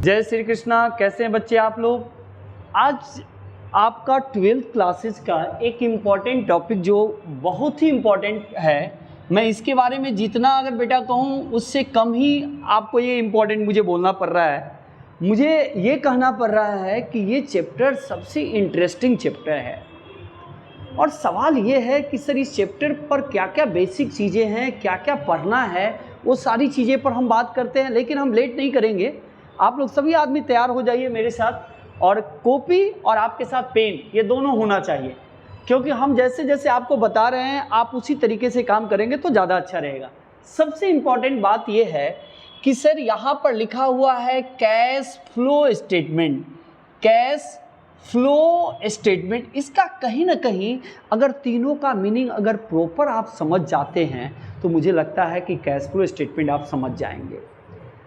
जय श्री कृष्णा। कैसे हैं बच्चे आप लोग? आज आपका 12th क्लासेस का एक इम्पॉर्टेंट टॉपिक जो बहुत ही इम्पॉर्टेंट है, मैं इसके बारे में जितना अगर बेटा कहूँ उससे कम ही आपको ये इम्पॉर्टेंट मुझे बोलना पड़ रहा है। मुझे ये कहना पड़ रहा है कि ये चैप्टर सबसे इंटरेस्टिंग चैप्टर है और सवाल ये है कि सर इस चैप्टर पर क्या क्या बेसिक चीज़ें हैं, क्या क्या पढ़ना है, वो सारी चीज़ें पर हम बात करते हैं। लेकिन हम लेट नहीं करेंगे, आप लोग सभी आदमी तैयार हो जाइए मेरे साथ, और कॉपी और आपके साथ पेन ये दोनों होना चाहिए, क्योंकि हम जैसे जैसे आपको बता रहे हैं आप उसी तरीके से काम करेंगे तो ज़्यादा अच्छा रहेगा। सबसे इम्पॉर्टेंट बात ये है कि सर यहाँ पर लिखा हुआ है cash flow statement. Cash flow statement, इसका कहीं ना कहीं अगर तीनों का मीनिंग अगर प्रॉपर आप समझ जाते हैं तो मुझे लगता है कि कैश फ्लो स्टेटमेंट आप समझ जाएंगे।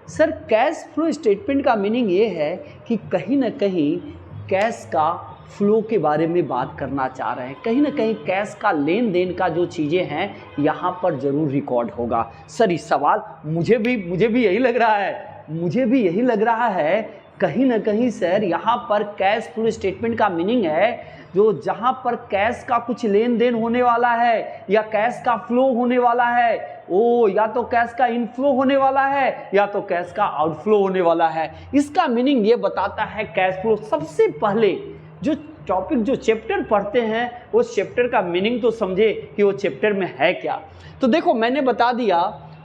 सर कैश फ्लो स्टेटमेंट का मीनिंग ये है कि कहीं ना कहीं कैश का फ्लो के बारे में बात करना चाह रहे हैं, कहीं ना कहीं कैश का लेन देन का जो चीज़ें हैं यहाँ पर ज़रूर रिकॉर्ड होगा। सर इस सवाल मुझे भी यही लग रहा है, मुझे भी यही लग रहा है कहीं ना कहीं सर यहाँ पर कैश फ्लो स्टेटमेंट का मीनिंग है जो जहाँ पर कैश का कुछ लेन देन होने वाला है या कैश का फ्लो होने वाला है, या तो कैश का इनफ्लो होने वाला है या तो कैश का आउटफ्लो होने वाला है। इसका मीनिंग ये बताता है कैश फ्लो। सबसे पहले जो टॉपिक जो चैप्टर पढ़ते हैं उस चैप्टर का मीनिंग तो समझे कि वो चैप्टर में है क्या। तो देखो मैंने बता दिया,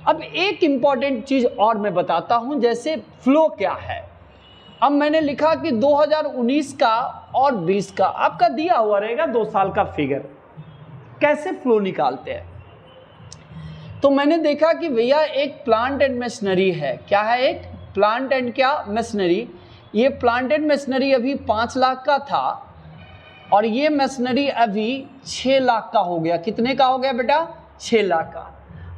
अब एक इम्पॉर्टेंट चीज़ और मैं बताता हूँ, जैसे फ्लो क्या है। अब मैंने लिखा कि 2019 का और 20 का आपका दिया हुआ रहेगा 2 साल का फिगर, कैसे फ्लो निकालते हैं। तो मैंने देखा कि भैया एक प्लांट एंड मशीनरी है। क्या है? एक प्लांट एंड क्या मशीनरी। ये प्लांट एंड मशीनरी अभी 5 लाख का था और ये मशीनरी अभी 6 लाख का हो गया। कितने का हो गया बेटा? 6 लाख का।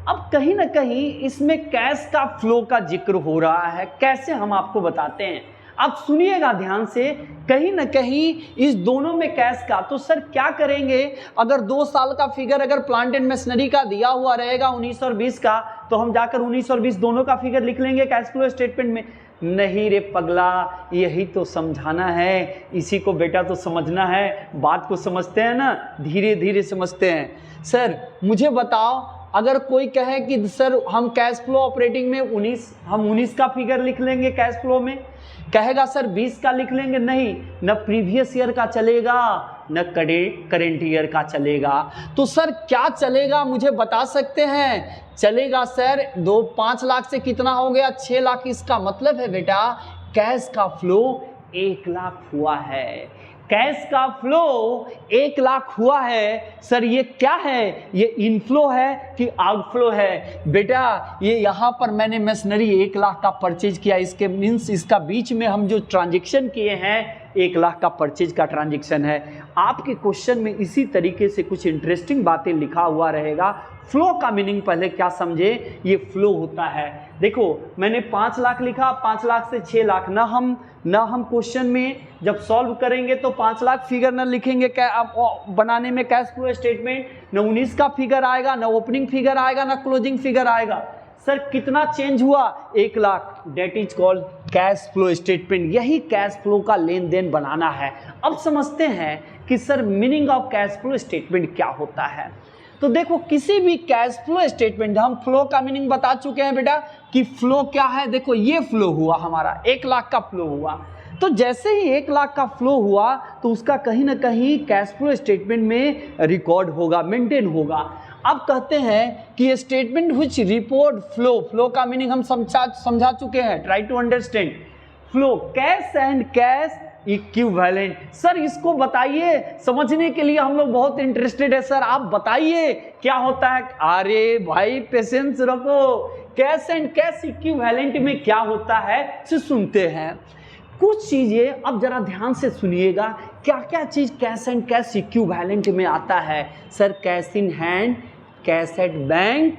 अब कहीं ना कहीं इसमें कैश का फ्लो का जिक्र हो रहा है। कैसे हम आपको बताते हैं, आप सुनिएगा ध्यान से। कहीं ना कहीं इस दोनों में कैश का, तो सर क्या करेंगे अगर 2 साल का फिगर अगर प्लांट एंड मशीनरी का दिया हुआ रहेगा 19 और 20 का, तो हम जाकर 19 और 20 दोनों का फिगर लिख लेंगे कैश फ्लो स्टेटमेंट में। नहीं रे पगला, यही तो समझाना है, इसी को बेटा तो समझना है। बात को समझते हैं ना, धीरे धीरे समझते हैं। सर मुझे बताओ, अगर कोई कहे कि सर हम कैश फ्लो ऑपरेटिंग में 19 का फिगर लिख लेंगे, कैश फ्लो में कहेगा सर 20 का लिख लेंगे, नहीं, न प्रीवियस ईयर का चलेगा न करेंट ईयर का चलेगा। तो सर क्या चलेगा मुझे बता सकते हैं? चलेगा सर 5 लाख से कितना हो गया? 6 लाख। इसका मतलब है बेटा कैश का फ्लो 1 लाख हुआ है। कैश का फ्लो 1 लाख हुआ है। सर ये क्या है? ये इनफ्लो है कि आउटफ्लो है? बेटा ये यहाँ पर मैंने मशीनरी 1 लाख का परचेज किया, इसके मीन्स इसका बीच में हम जो ट्रांजेक्शन किए हैं 1 लाख का परचेज का ट्रांजेक्शन है। आपके क्वेश्चन में इसी तरीके से कुछ इंटरेस्टिंग बातें लिखा हुआ रहेगा। फ्लो का मीनिंग पहले क्या समझे, ये फ्लो होता है। देखो मैंने 5 लाख लिखा, 5 लाख से 6 लाख, ना हम क्वेश्चन में जब सॉल्व करेंगे तो 5 लाख फिगर न लिखेंगे बनाने में कैश फ्लो स्टेटमेंट, न 19 का फिगर आएगा, न ओपनिंग फिगर आएगा, न क्लोजिंग फिगर आएगा। सर कितना चेंज हुआ? 1 lakh. That is called cash flow statement. यही कैश फ्लो का लेन देन बनाना है। अब समझते हैं कि sir meaning of cash flow statement क्या होता है। तो देखो किसी भी कैश फ्लो स्टेटमेंट, हम फ्लो का मीनिंग बता चुके हैं बेटा कि फ्लो क्या है। देखो ये फ्लो हुआ हमारा, 1 लाख का फ्लो हुआ। तो जैसे ही 1 लाख का फ्लो हुआ तो उसका कहीं ना कहीं कैश फ्लो स्टेटमेंट में रिकॉर्ड होगा, मेंटेन होगा। अब कहते हैं कि स्टेटमेंट व्हिच रिपोर्ट फ्लो का मीनिंग हम समझा चुके हैं। Try to understand flow, cash and cash equivalent. Sir इसको बताइए, समझने के लिए हम लोग बहुत इंटरेस्टेड है। सर आप बताइए क्या होता है। अरे भाई पेशेंस रखो, कैश एंड कैश इक्विवेलेंट में क्या होता है से सुनते हैं कुछ चीजें। अब जरा ध्यान से सुनिएगा क्या क्या चीज कैश एंड कैश इक्विवेलेंट में आता है। Sir cash in hand, cash at bank,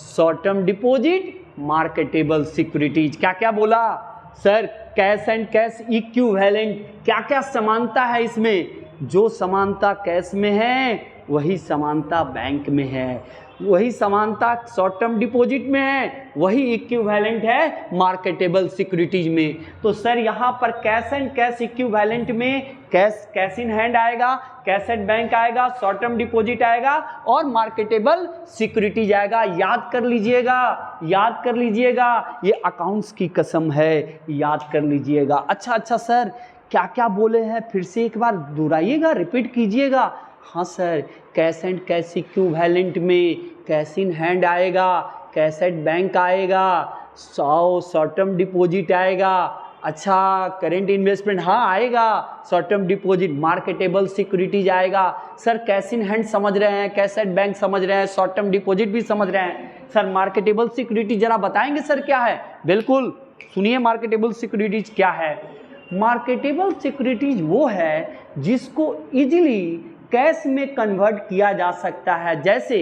short term deposit, marketable securities. क्या क्या बोला sir? Cash and cash equivalent. क्या क्या समानता है इसमें? जो समानता कैश में है वही समानता बैंक में है। वही समानता शॉर्ट टर्म डिपॉजिट में है, वही इक्विवेलेंट है मार्केटेबल सिक्योरिटीज में। तो सर यहाँ पर कैश एंड कैश इक्विवेलेंट में कैश इन हैंड आएगा, कैश एट बैंक आएगा, शॉर्ट टर्म डिपॉजिट आएगा और मार्केटेबल सिक्योरिटीज आएगा। याद कर लीजिएगा, याद कर लीजिएगा, ये अकाउंट्स की कसम है, याद कर लीजिएगा। अच्छा सर क्या क्या बोले हैं, फिर से एक बार दोहराइएगा, रिपीट कीजिएगा। हाँ sir, cash and cash equivalent में कैश इन हैंड आएगा, कैश एट बैंक आएगा, शॉर्ट टर्म डिपॉजिट आएगा, अच्छा करेंट इन्वेस्टमेंट हाँ आएगा, short term deposit, marketable securities आएगा। सर कैश इन हैंड समझ रहे हैं, कैश एट बैंक समझ रहे हैं, शॉर्ट टर्म डिपॉजिट भी समझ रहे हैं। सर मार्केटेबल सिक्योरिटी जरा बताएंगे सर क्या है? बिल्कुल, सुनिए मार्केटेबल सिक्योरिटीज क्या है। मार्केटेबल सिक्योरिटीज वो है जिसको इजीली कैश में कन्वर्ट किया जा सकता है। जैसे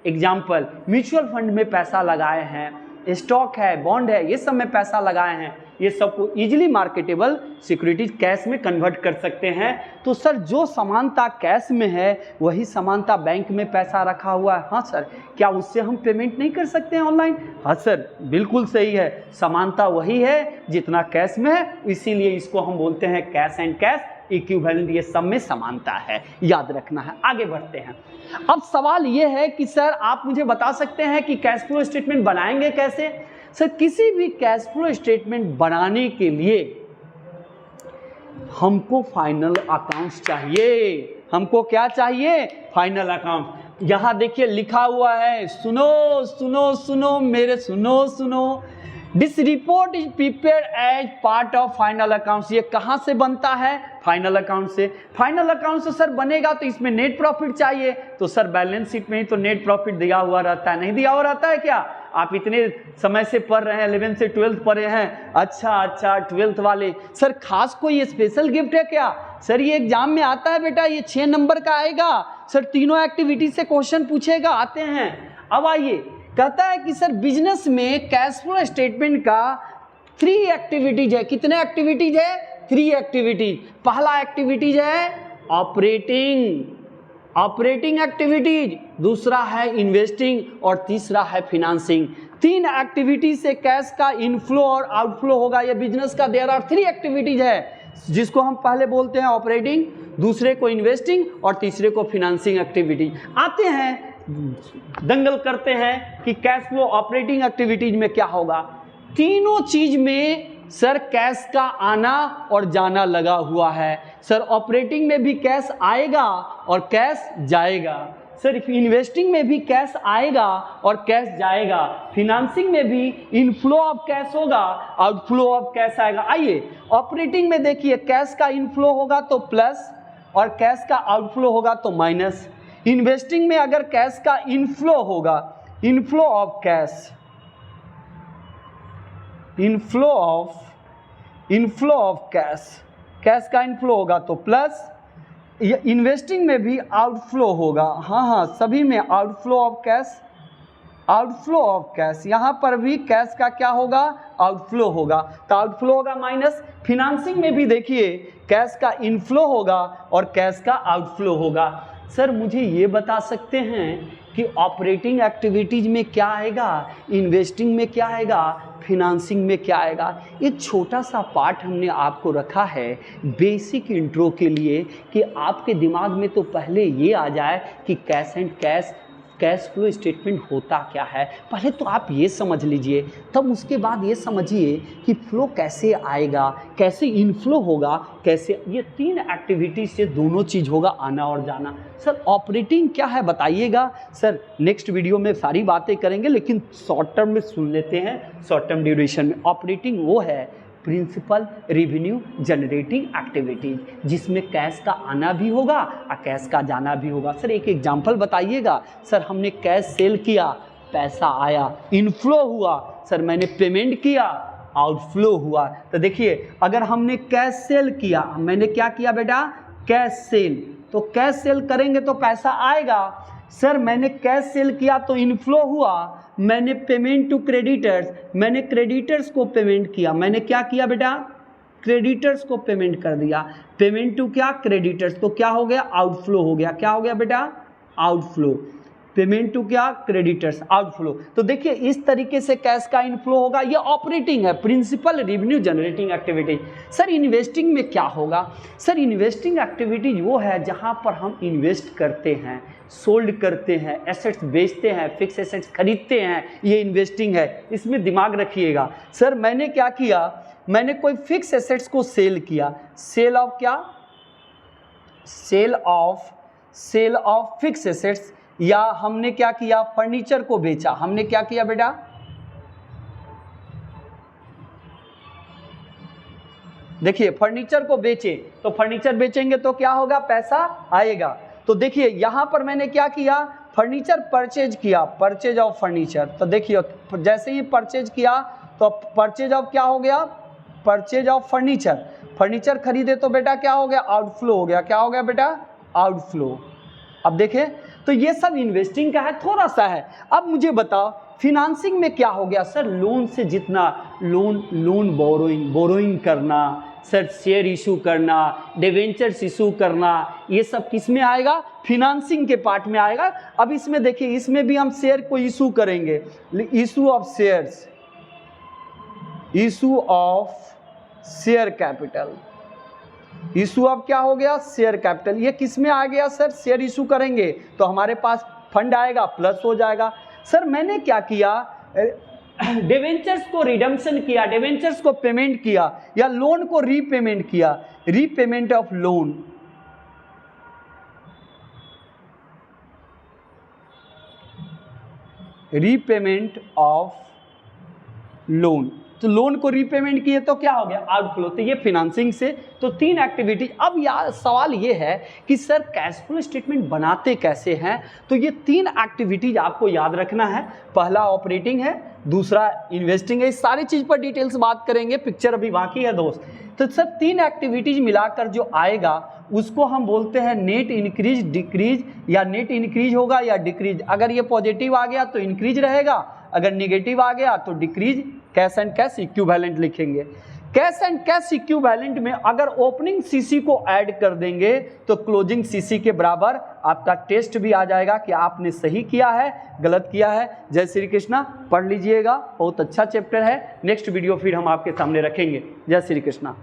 एग्जाम्पल, म्यूचुअल फंड में पैसा लगाए हैं, स्टॉक है, बॉन्ड है, ये सब में पैसा लगाए हैं, ये सबको इजीली मार्केटेबल सिक्योरिटीज कैश में कन्वर्ट कर सकते हैं। तो सर जो समानता कैश में है वही समानता बैंक में पैसा रखा हुआ है। हाँ सर, क्या उससे हम पेमेंट नहीं कर सकते हैं ऑनलाइन? हाँ सर, बिल्कुल सही है, समानता वही है जितना कैश में है, इसीलिए इसको हम बोलते हैं कैश एंड कैश इक्विवेलेंट। ये सब में समानता है, याद रखना है। आगे बढ़ते हैं। अब सवाल ये है कि सर आप मुझे बता सकते हैं कि कैश फ्लो स्टेटमेंट बनाएंगे कैसे? सर किसी भी कैश फ्लो स्टेटमेंट बनाने के लिए हमको फाइनल अकाउंट्स चाहिए। हमको क्या चाहिए? Final account. यहाँ देखिए लिखा हुआ है, सुनो सुनो सुनो मेरे, सुनो सुनो, this report is prepared as part of final accounts. ये कहाँ से बनता है? फाइनल अकाउंट से। फाइनल अकाउंट से सर बनेगा तो इसमें नेट प्रॉफिट चाहिए, तो सर बैलेंस शीट में ही तो नेट प्रॉफिट दिया हुआ रहता है, नहीं दिया हुआ रहता है क्या? आप इतने समय से पढ़ रहे हैं, 11th से 12th पढ़े हैं। अच्छा 12th वाले, सर खास कोई स्पेशल गिफ्ट है क्या? सर ये एग्जाम में आता है बेटा, ये 6 नंबर का आएगा सर, तीनों एक्टिविटी से क्वेश्चन पूछेगा, आते हैं। अब आइए, कहता है कि सर बिजनेस में कैश फ्लो स्टेटमेंट का 3 एक्टिविटीज है। कितने एक्टिविटीज है? 3 एक्टिविटीज। पहला एक्टिविटीज है ऑपरेटिंग एक्टिविटीज, दूसरा है इन्वेस्टिंग और तीसरा है फिनांसिंग। 3 एक्टिविटीज से कैश का इनफ्लो और आउटफ्लो होगा। ये बिजनेस का देयर आर 3 एक्टिविटीज है, जिसको हम पहले बोलते हैं ऑपरेटिंग, दूसरे को इन्वेस्टिंग और तीसरे को फिनांसिंग एक्टिविटी। आते हैं, दंगल करते हैं कि कैश फ्लो ऑपरेटिंग एक्टिविटीज में क्या होगा। तीनों चीज में सर कैश का आना और जाना लगा हुआ है। सर ऑपरेटिंग में भी कैश आएगा और कैश जाएगा, सर इन्वेस्टिंग में भी कैश आएगा और कैश जाएगा, फिनांसिंग में भी इनफ्लो ऑफ कैश होगा, आउटफ्लो ऑफ कैश आएगा। आइए ऑपरेटिंग में देखिए, कैश का इनफ्लो होगा तो प्लस और कैश का आउटफ्लो होगा तो माइनस। इन्वेस्टिंग में अगर कैश का इनफ्लो होगा, inflow of cash, inflow of cash का इनफ्लो होगा तो प्लस, इन्वेस्टिंग में भी आउटफ्लो होगा। हाँ सभी में आउटफ्लो ऑफ कैश, यहाँ पर भी कैश का क्या होगा? आउटफ्लो होगा, तो आउटफ्लो होगा माइनस। फिनांसिंग में भी देखिए कैश का इनफ्लो होगा और कैश का आउटफ्लो होगा। सर मुझे ये बता सकते हैं कि ऑपरेटिंग एक्टिविटीज में क्या आएगा, इन्वेस्टिंग में क्या आएगा, फिनांसिंग में क्या आएगा? एक छोटा सा पार्ट हमने आपको रखा है बेसिक इंट्रो के लिए कि आपके दिमाग में तो पहले ये आ जाए कि cash and cash flow statement होता क्या है। पहले तो आप ये समझ लीजिए, तब उसके बाद ये समझिए कि फ्लो कैसे आएगा, कैसे इनफ्लो होगा, कैसे, ये 3 एक्टिविटी से दोनों चीज़ होगा, आना और जाना। सर ऑपरेटिंग क्या है बताइएगा? सर नेक्स्ट वीडियो में सारी बातें करेंगे, लेकिन शॉर्ट टर्म में सुन लेते हैं। शॉर्ट टर्म ड्यूरेशन में ऑपरेटिंग वो है प्रिंसिपल रेवेन्यू जनरेटिंग एक्टिविटीज, जिसमें कैश का आना भी होगा और कैश का जाना भी होगा। सर एक एग्जांपल बताइएगा। सर हमने कैश सेल किया, पैसा आया, इनफ्लो हुआ, सर मैंने पेमेंट किया, आउटफ्लो हुआ। तो देखिए अगर हमने कैश सेल किया, मैंने क्या किया बेटा? कैश सेल, तो कैश सेल करेंगे तो पैसा आएगा। सर मैंने कैश सेल किया तो इनफ्लो हुआ, मैंने पेमेंट टू क्रेडिटर्स, मैंने क्रेडिटर्स को पेमेंट किया, मैंने क्या किया बेटा? क्रेडिटर्स को पेमेंट कर दिया। पेमेंट टू क्या? क्रेडिटर्स, तो क्या हो गया? आउटफ्लो हो गया। क्या हो गया बेटा? आउटफ्लो। पेमेंट टू क्या, क्रेडिटर्स, आउटफ्लो। तो देखिए इस तरीके से कैश का इनफ्लो होगा, ये ऑपरेटिंग है, principal revenue generating activity. Sir investing में क्या होगा? सर इन्वेस्टिंग एक्टिविटीज वो है जहां पर हम इन्वेस्ट करते हैं, सोल्ड करते हैं, एसेट्स बेचते हैं, फिक्स एसेट्स खरीदते हैं, ये इन्वेस्टिंग है। इसमें दिमाग रखिएगा। सर मैंने क्या किया, मैंने कोई फिक्स एसेट्स को सेल किया, सेल ऑफ क्या, सेल ऑफ फिक्स एसेट्स, या हमने क्या किया, फर्नीचर को बेचा। हमने क्या किया बेटा, देखिए फर्नीचर को बेचे, तो फर्नीचर बेचेंगे तो क्या होगा, पैसा आएगा। तो देखिए यहां पर मैंने क्या किया, फर्नीचर परचेज किया, परचेज ऑफ फर्नीचर। तो देखिए जैसे ही परचेज किया तो परचेज ऑफ क्या हो गया, परचेज ऑफ फर्नीचर। फर्नीचर खरीदे तो बेटा क्या हो गया, आउटफ्लो हो गया। क्या हो गया बेटा, आउटफ्लो। अब देखिए तो ये सब इन्वेस्टिंग का है, थोड़ा सा है। अब मुझे बताओ फिनांसिंग में क्या हो गया। सर लोन से जितना लोन बोरोइंग करना, सर शेयर इशू करना, डिवेंचर्स इशू करना, ये सब किस में आएगा, फिनांसिंग के पार्ट में आएगा। अब इसमें देखिए, इसमें भी हम शेयर को इशू करेंगे, issue of shares, issue of share capital, issue of क्या हो गया, शेयर कैपिटल। ये किस में आ गया सर, शेयर इशू करेंगे तो हमारे पास फंड आएगा, प्लस हो जाएगा। सर मैंने क्या किया, डिवेंचर्स को रिडम्पशन किया, डिवेंचर्स को पेमेंट किया, या लोन को रीपेमेंट किया, repayment of loan, repayment of loan. तो लोन को रीपेमेंट किए तो क्या हो गया, आउटफ्लो। तो ये फिनांसिंग से, तो 3 एक्टिविटी। अब यार सवाल ये है कि सर कैश फ्लो स्टेटमेंट बनाते कैसे हैं। तो ये 3 एक्टिविटीज आपको याद रखना है। पहला ऑपरेटिंग है, दूसरा इन्वेस्टिंग है। इस सारी चीज पर डिटेल्स बात करेंगे, पिक्चर अभी बाकी है दोस्त। तो सर 3 एक्टिविटीज मिलाकर जो आएगा उसको हम बोलते हैं नेट इंक्रीज डिक्रीज, या नेट इंक्रीज होगा या डिक्रीज। अगर ये पॉजिटिव आ गया तो इंक्रीज रहेगा, अगर निगेटिव आ गया तो decrease. Cash and cash equivalent लिखेंगे। कैश एंड कैश इक्विवेलेंट में अगर ओपनिंग सीसी को ऐड कर देंगे तो क्लोजिंग सीसी के बराबर आपका टेस्ट भी आ जाएगा कि आपने सही किया है, गलत किया है। जय श्री कृष्णा, पढ़ लीजिएगा, बहुत अच्छा चैप्टर है। नेक्स्ट वीडियो फिर हम आपके सामने रखेंगे। जय श्री कृष्णा।